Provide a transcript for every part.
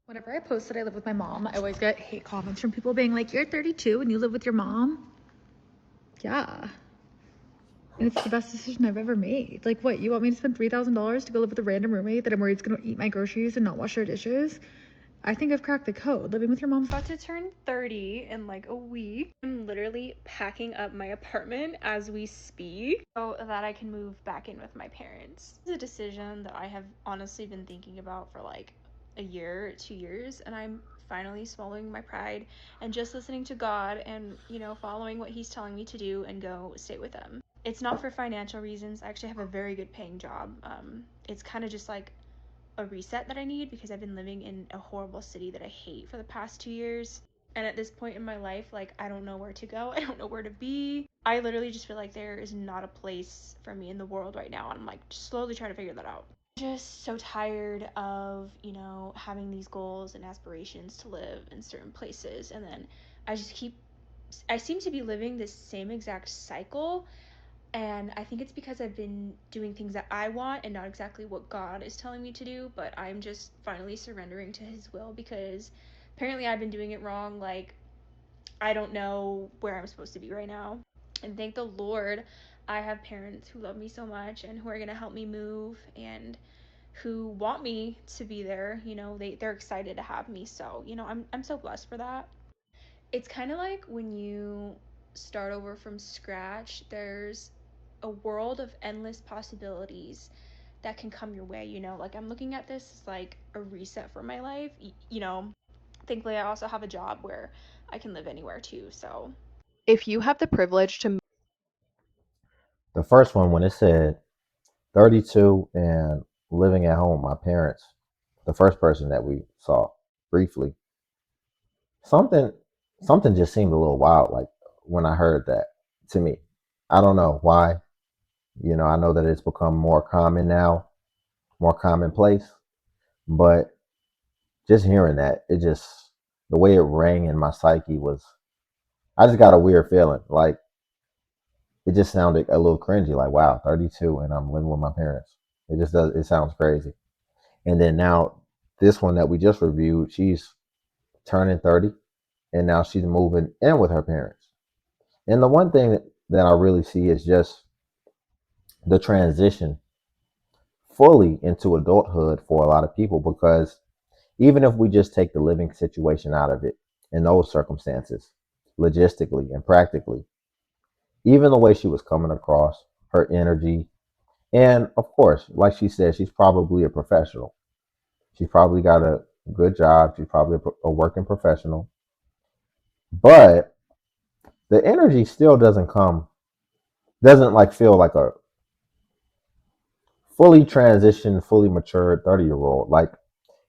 Whenever I post that I live with my mom, I always get hate comments from people being like, "You're 32 and you live with your mom?" Yeah. And it's the best decision I've ever made. Like, what? You want me to spend $3,000 to go live with a random roommate that I'm worried is going to eat my groceries and not wash her dishes? I think I've cracked the code. Living with your mom's About to turn 30 in like a week. I'm literally packing up my apartment as we speak so that I can move back in with my parents. It's a decision that I have honestly been thinking about for like a year, 2 years, and I'm finally swallowing my pride and just listening to God and, following what He's telling me to do and go stay with them. It's not for financial reasons. I actually have a very good paying job. It's kind of just like a reset that I need because I've been living in a horrible city that I hate for the past 2 years. And at this point in my life, like, I don't know where to go. I don't know where to be. I literally just feel like there is not a place for me in the world right now. And I'm like slowly trying to figure that out. Just so tired of, having these goals and aspirations to live in certain places. And then I just keep, I seem to be living this same exact cycle, and I think it's because I've been doing things that I want and not exactly what God is telling me to do, but I'm just finally surrendering to His will because apparently I've been doing it wrong. Like, I don't know where I'm supposed to be right now. And thank the Lord, I have parents who love me so much and who are going to help me move and who want me to be there. They're excited to have me. So, I'm so blessed for that. It's kind of like when you start over from scratch, there's a world of endless possibilities that can come your way. Like, I'm looking at this as like a reset for my life. Thankfully I also have a job where I can live anywhere too. So If you have the privilege to The first one, when it said 32 and living at home with my parents, the first person that we saw briefly, something something just seemed a little wild like when I heard that to me. I don't know why. I know that it's become more common now, more commonplace, but just hearing that, the way it rang in my psyche was, I just got a weird feeling. Like, it just sounded a little cringy. Like, wow, 32 and I'm living with my parents. It sounds crazy. And then now, this one that we just reviewed, she's turning 30 and now she's moving in with her parents. And the one thing that I really see is just the transition fully into adulthood for a lot of people, because even if we just take the living situation out of it in those circumstances, logistically and practically, even the way she was coming across, her energy, and of course, like she said, she's probably a professional. She's probably got a good job. She's probably a working professional. But the energy still doesn't like feel like a fully transitioned, fully matured 30-year-old. Like,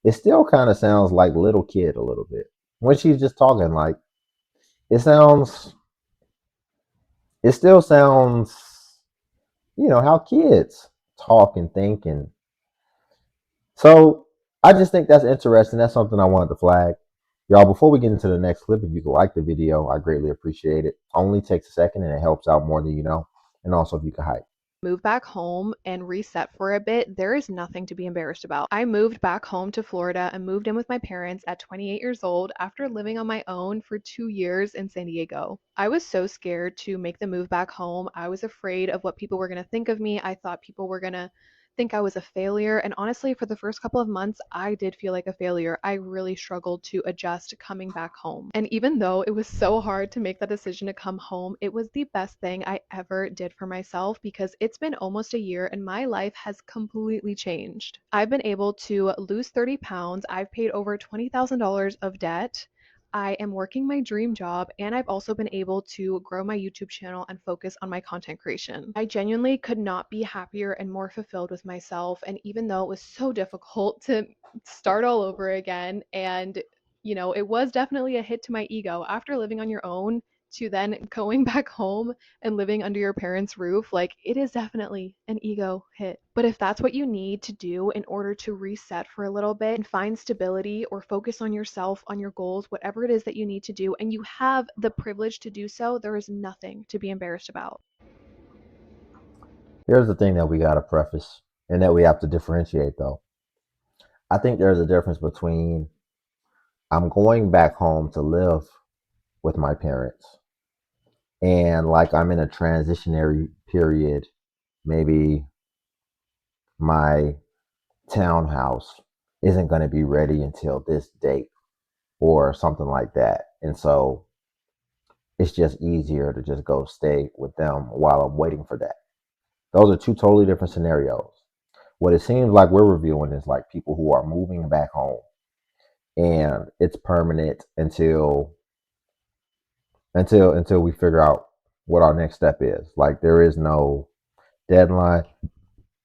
it still kind of sounds like little kid a little bit. When she's just talking, like, it sounds, it still sounds, how kids talk and think. And so I just think that's interesting. That's something I wanted to flag. Y'all, before we get into the next clip, if you could like the video, I greatly appreciate it. Only takes a second and it helps out more than you know. And also, if you could hype. move back home and reset for a bit, there is nothing to be embarrassed about. I moved back home to Florida and moved in with my parents at 28 years old after living on my own for 2 years in San Diego. I was so scared to make the move back home. I was afraid of what people were going to think of me. I thought people were going to think I was a failure. And honestly, for the first couple of months, I did feel like a failure. I really struggled to adjust coming back home. And even though it was so hard to make that decision to come home, it was the best thing I ever did for myself because it's been almost a year and my life has completely changed. I've been able to lose 30 pounds. I've paid over $20,000 of debt. I am working my dream job, and I've also been able to grow my YouTube channel and focus on my content creation. I genuinely could not be happier and more fulfilled with myself. And even though it was so difficult to start all over again, and it was definitely a hit to my ego after living on your own to then going back home and living under your parents' roof, like it is definitely an ego hit. But if that's what you need to do in order to reset for a little bit and find stability or focus on yourself, on your goals, whatever it is that you need to do, and you have the privilege to do so, there is nothing to be embarrassed about. Here's the thing that we got to preface and that we have to differentiate, though. I think there's a difference between I'm going back home to live with my parents, and like I'm in a transitionary period. Maybe my townhouse isn't going to be ready until this date or something like that. And so it's just easier to just go stay with them while I'm waiting for that. Those are two totally different scenarios. What it seems like we're reviewing is like people who are moving back home and it's permanent until we figure out what our next step is. Like there is no deadline,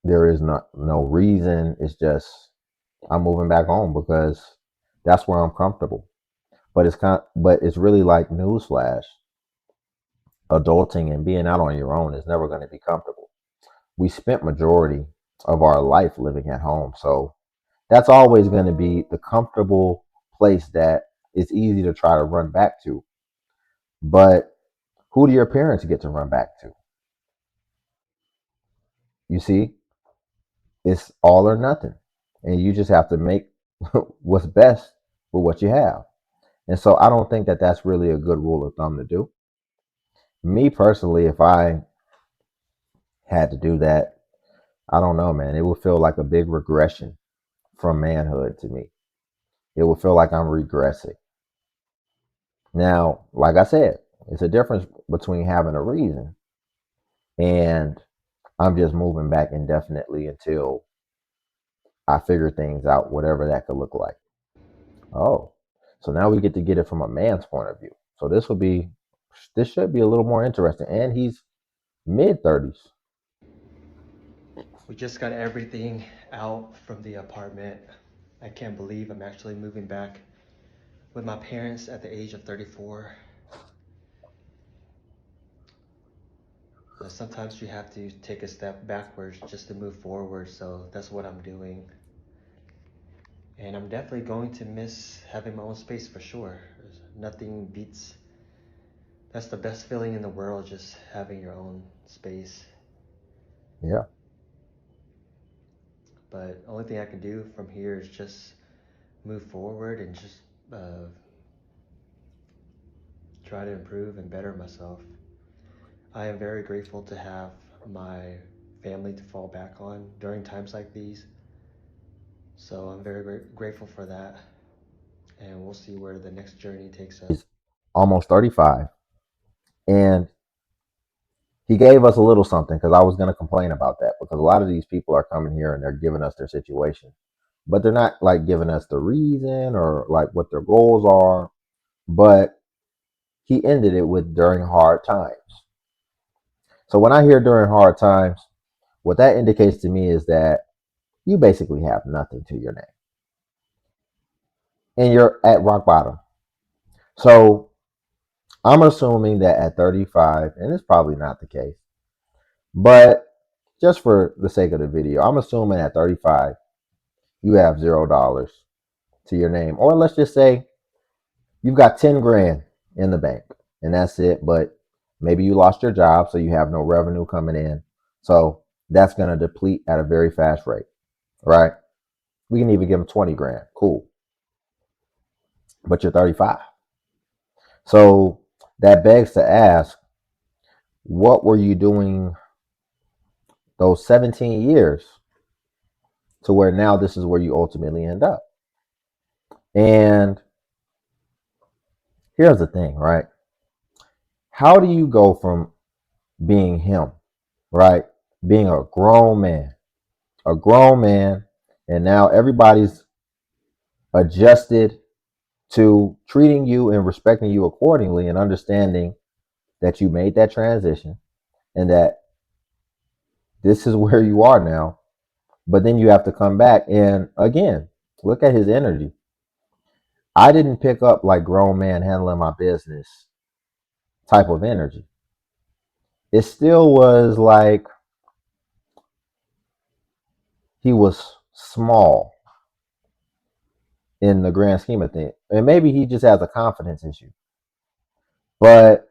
there is no reason. It's just I'm moving back home because that's where I'm comfortable. But it's really like newsflash. Adulting and being out on your own is never going to be comfortable. We spent majority of our life living at home, so that's always going to be the comfortable place that it's easy to try to run back to. But who do your parents get to run back to? You see, it's all or nothing, and you just have to make what's best with what you have. And so I don't think that that's really a good rule of thumb to do. Me personally, if I had to do that, I don't know, man. It would feel like a big regression from manhood to me. It would feel like I'm regressing. Now, like I said, it's a difference between having a reason and I'm just moving back indefinitely until I figure things out, whatever that could look like. Oh, so now we get it from a man's point of view. So this should be a little more interesting. And he's mid 30s. We just got everything out from the apartment. I can't believe I'm actually moving back with my parents at the age of 34. Sometimes you have to take a step backwards just to move forward, so that's what I'm doing. And I'm definitely going to miss having my own space for sure. Nothing beats, that's the best feeling in the world, just having your own space. Yeah. But the only thing I can do from here is just move forward and just try to improve and better myself. I am very grateful to have my family to fall back on during times like these. So I'm very grateful for that. And we'll see where the next journey takes us. He's almost 35. And he gave us a little something because I was going to complain about that because a lot of these people are coming here and they're giving us their situation, but they're not like giving us the reason or like what their goals are. But he ended it with during hard times. So when I hear during hard times, what that indicates to me is that you basically have nothing to your name and you're at rock bottom. So I'm assuming that at 35, and it's probably not the case, but just for the sake of the video, I'm assuming at 35, you have $0 to your name. Or let's just say you've got 10 grand in the bank and that's it. But maybe you lost your job, so you have no revenue coming in. So that's going to deplete at a very fast rate, right? We can even give them 20 grand. Cool. But you're 35. So that begs to ask, what were you doing those 17 years to where now this is where you ultimately end up? And here's the thing, right? How do you go from being him, right? Being a grown man, and now everybody's adjusted to treating you and respecting you accordingly and understanding that you made that transition and that this is where you are now. But then you have to come back and again, look at his energy. I didn't pick up like grown man handling my business type of energy. It still was like he was small in the grand scheme of things. And maybe he just has a confidence issue. But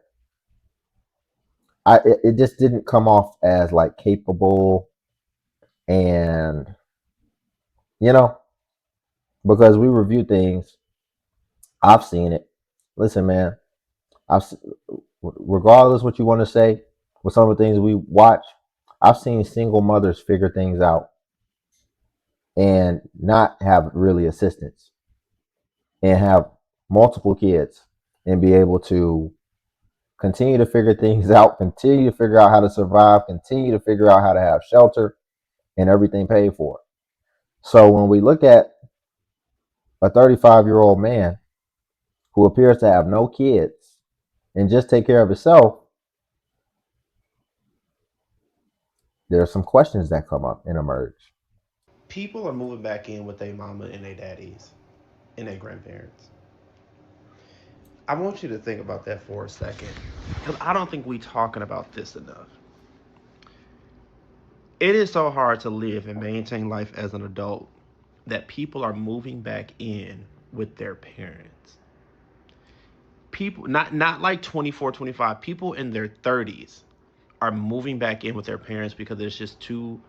it just didn't come off as like capable and you know, because we review things I've seen it. Listen, man, I've regardless what you want to say with some of the things we watch, I've seen single mothers figure things out and not have really assistance and have multiple kids and be able to continue to figure things out, continue to figure out how to survive, continue to figure out how to have shelter and everything paid for. So when we look at a 35-year-old man who appears to have no kids and just take care of himself, there are some questions that come up and emerge. People are moving back in with their mama and their daddies and their grandparents. I want you to think about that for a second, because I don't think we talking about this enough. It is so hard to live and maintain life as an adult that people are moving back in with their parents. People not like 24, 25. People in their 30s are moving back in with their parents because it's just too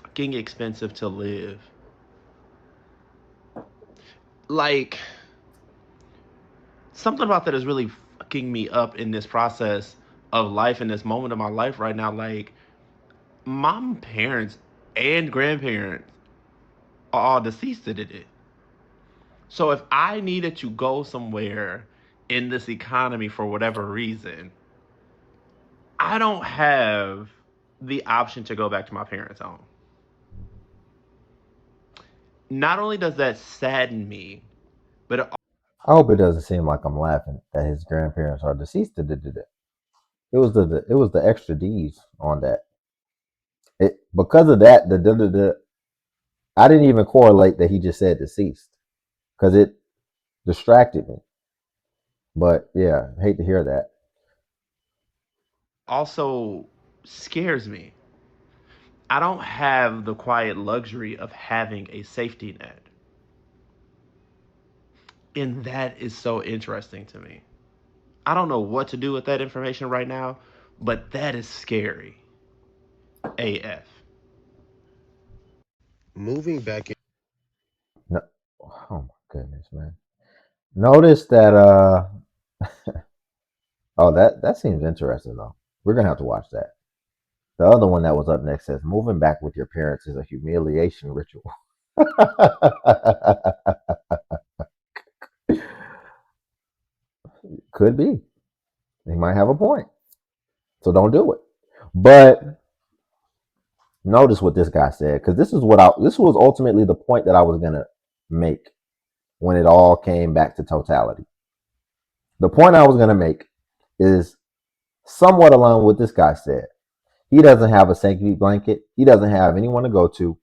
fucking expensive to live. Like, something about that is really fucking me up in this process of life, in this moment of my life right now. Like, my parents and grandparents are all deceased in it. So if I needed to go somewhere in this economy for whatever reason, I don't have the option to go back to my parents' home. Not only does that sadden me, but I hope it doesn't seem like I'm laughing that his grandparents are deceased. It was the extra D's on that. It because of that I didn't even correlate that he just said deceased because it distracted me. But yeah, hate to hear that. also scares me. I don't have the quiet luxury of having a safety net. And that is so interesting to me. I don't know what to do with that information right now, but that is scary. AF. Moving back in. No, oh my goodness, man. Notice that oh that seems interesting though. We're gonna have to watch that. The other one that was up next says moving back with your parents is a humiliation ritual. Could be. They might have a point. So don't do it. But notice what this guy said, because this was ultimately the point that I was gonna make when it all came back to totality. The point I was gonna make is somewhat along with what this guy said. He doesn't have a safety blanket. He doesn't have anyone to go to.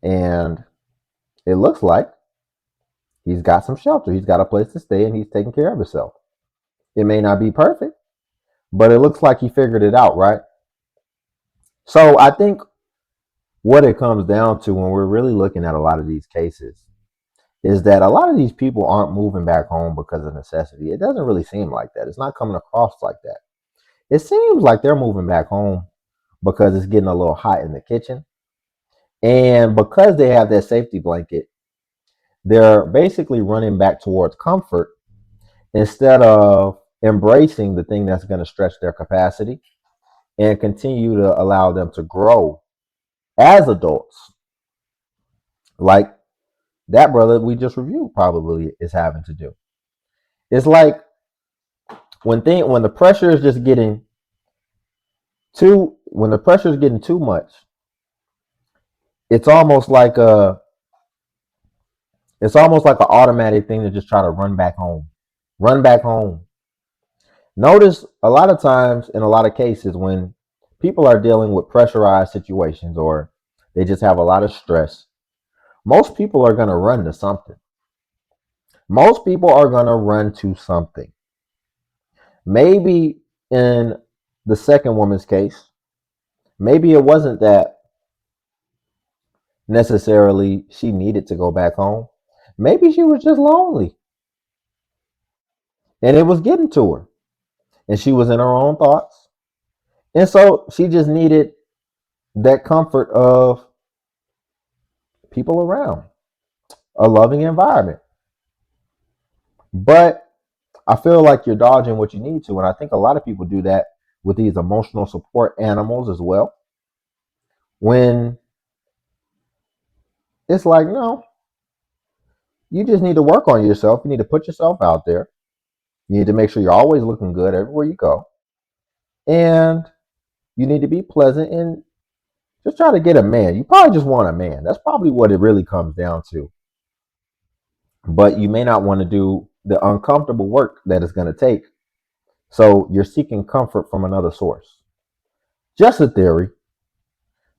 And it looks like he's got some shelter. He's got a place to stay and he's taking care of himself. It may not be perfect, but it looks like he figured it out, right? So I think what it comes down to when we're really looking at a lot of these cases is that a lot of these people aren't moving back home because of necessity. It doesn't really seem like that. It's not coming across like that. It seems like they're moving back home because it's getting a little hot in the kitchen. And because they have that safety blanket, they're basically running back towards comfort instead of embracing the thing that's going to stretch their capacity and continue to allow them to grow as adults, like that brother we just reviewed probably is having to do. It's like when the pressure is just getting when the pressure is getting too much, it's almost like an automatic thing to just try to run back home. Run back home. Notice a lot of times in a lot of cases when people are dealing with pressurized situations or they just have a lot of stress, most people are going to run to something. Most people are going to run to something. Maybe in the second woman's case, maybe it wasn't that necessarily she needed to go back home. Maybe she was just lonely and it was getting to her and she was in her own thoughts. And so she just needed that comfort of people around, a loving environment. But I feel like you're dodging what you need to. And I think a lot of people do that with these emotional support animals as well. When it's like, no, you just need to work on yourself. You need to put yourself out there. You need to make sure you're always looking good everywhere you go. And you need to be pleasant and just try to get a man. You probably just want a man. That's probably what it really comes down to. But you may not want to do the uncomfortable work that it's going to take. So you're seeking comfort from another source. Just a theory.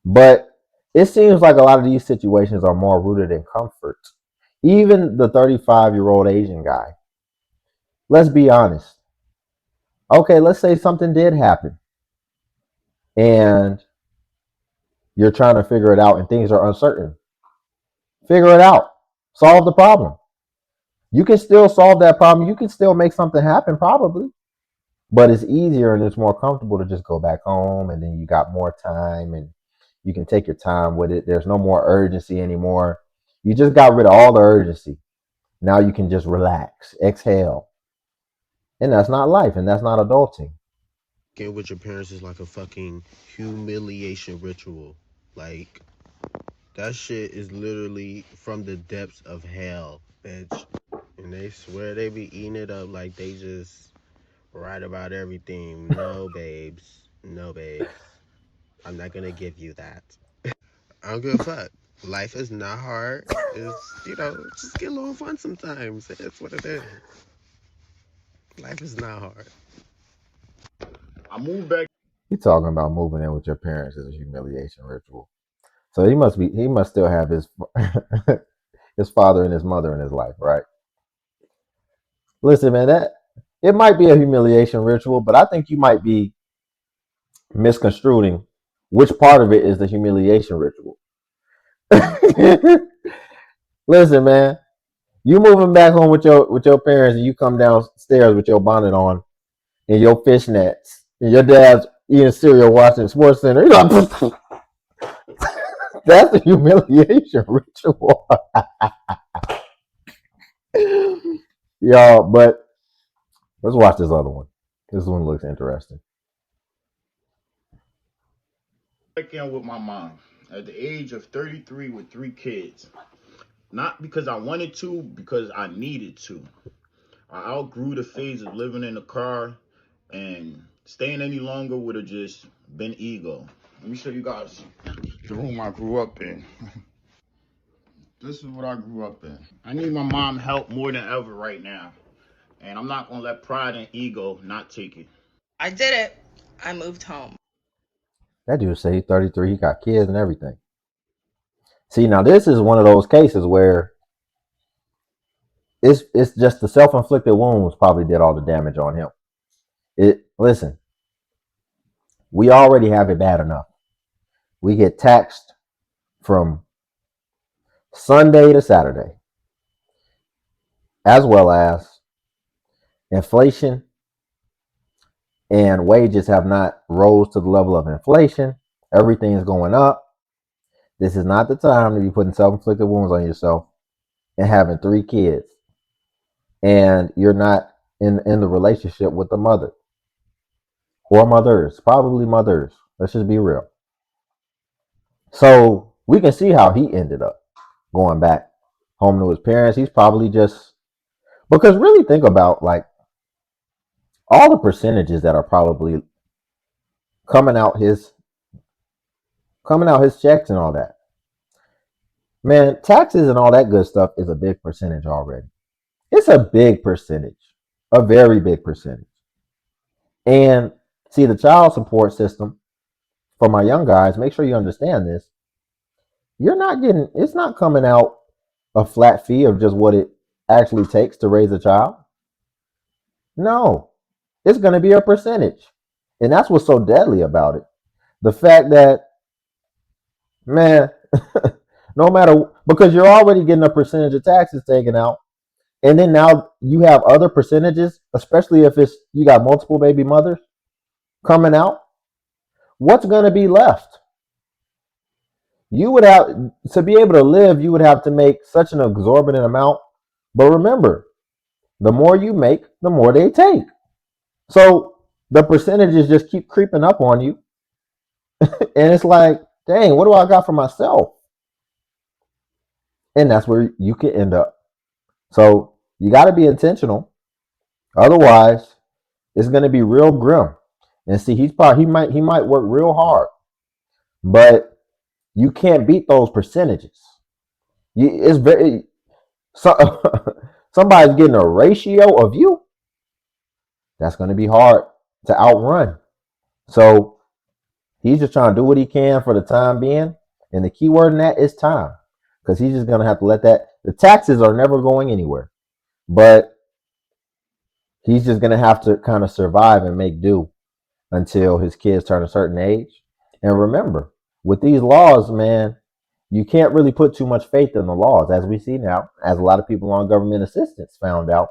But it seems like a lot of these situations are more rooted in comfort. Even the 35-year-old Asian guy, let's be honest. Okay, let's say something did happen and you're trying to figure it out and things are uncertain. Figure it out. Solve the problem. You can still solve that problem. You can still make something happen, probably. But it's easier and it's more comfortable to just go back home, and then you got more time and you can take your time with it. There's no more urgency anymore. You just got rid of all the urgency. Now you can just relax, exhale. And that's not life, and that's not adulting. Getting with your parents is like a fucking humiliation ritual. Like, that shit is literally from the depths of hell, bitch. And they swear they be eating it up like they just right about everything. No, babes. No, babes. I'm not gonna give you that. I don't give a fuck. Life is not hard. It's, just get a little fun sometimes. That's what it is. Life is not hard. I moved back. You're talking about moving in with your parents is a humiliation ritual. So he must still have his his father and his mother in his life, right? Listen, man, that it might be a humiliation ritual, but I think you might be misconstruing which part of it is the humiliation ritual. Listen, man, you moving back home with your parents, and you come downstairs with your bonnet on and your fishnets, and your dad's eating cereal, watching Sports Center. You're like, that's a humiliation ritual, y'all. But let's watch this other one. This one looks interesting. Back in with my mom at the age of 33 with 3 kids. Not because I wanted to, because I needed to. I outgrew the phase of living in the car, and staying any longer would have just been ego. Let me show you guys the room I grew up in. This is what I grew up in. I need my mom help more than ever right now, and I'm not gonna let pride and ego not take it. I did it. I moved home. That dude say he's 33. He got kids and everything. See, now this is one of those cases where it's just the self-inflicted wounds probably did all the damage on him. Listen, we already have it bad enough. We get taxed from Sunday to Saturday, as well as inflation and wages have not rose to the level of inflation. Everything is going up. This is not the time to be putting self-inflicted wounds on yourself and having 3 kids, and you're not in the relationship with the mother or mothers, probably mothers. Let's just be real. So we can see how he ended up going back home to his parents. He's probably just, because really think about like all the percentages that are probably coming out his checks and all that. Man, taxes and all that good stuff is a big percentage already. It's a big percentage, a very big percentage. And see, the child support system for my young guys, make sure you understand this. It's not coming out a flat fee of just what it actually takes to raise a child. No, it's going to be a percentage. And that's what's so deadly about it. The fact that, man, no matter, because you're already getting a percentage of taxes taken out. And then now you have other percentages, especially if you got multiple baby mothers coming out. What's going to be left? You would have to be able to live, you would have to make such an exorbitant amount. But remember, The more you make, the more they take. So the percentages just keep creeping up on you. And it's like, dang, what do I got for myself? And that's where you can end up. So you got to be intentional. Otherwise, it's going to be real grim. And see, he might work real hard, but you can't beat those percentages. It's very so, somebody's getting a ratio of you. That's going to be hard to outrun. So he's just trying to do what he can for the time being. And the key word in that is time. Because he's just going to have to let that. The taxes are never going anywhere. But he's just going to have to kind of survive and make do until his kids turn a certain age. And remember, with these laws, man, you can't really put too much faith in the laws. As we see now, as a lot of people on government assistance found out,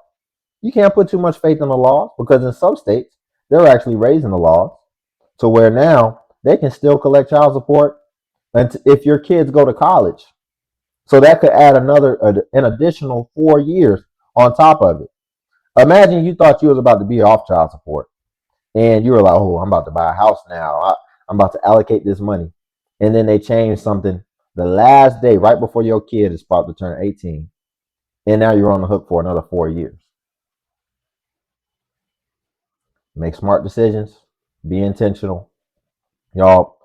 you can't put too much faith in the laws because in some states, they're actually raising the laws to where now they can still collect child support if your kids go to college. So that could add an additional 4 years on top of it. Imagine you thought you was about to be off child support and you were like, oh, I'm about to buy a house now. I'm about to allocate this money. And then they change something the last day, right before your kid is about to turn 18. And now you're on the hook for another 4 years. Make smart decisions. Be intentional. Y'all,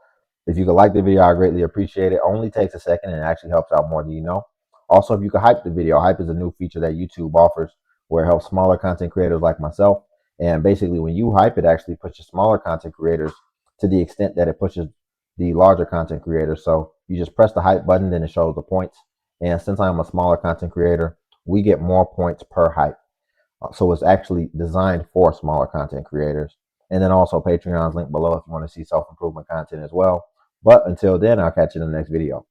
if you could like the video, I greatly appreciate it. Only takes a second and it actually helps out more than you know. Also, if you could hype the video, hype is a new feature that YouTube offers where it helps smaller content creators like myself. And basically, when you hype, it actually pushes smaller content creators to the extent that it pushes the larger content creators. So you just press the hype button, then it shows the points. And since I'm a smaller content creator, we get more points per hype. So it's actually designed for smaller content creators. And then also Patreon's link below if you want to see self-improvement content as well. But until then, I'll catch you in the next video.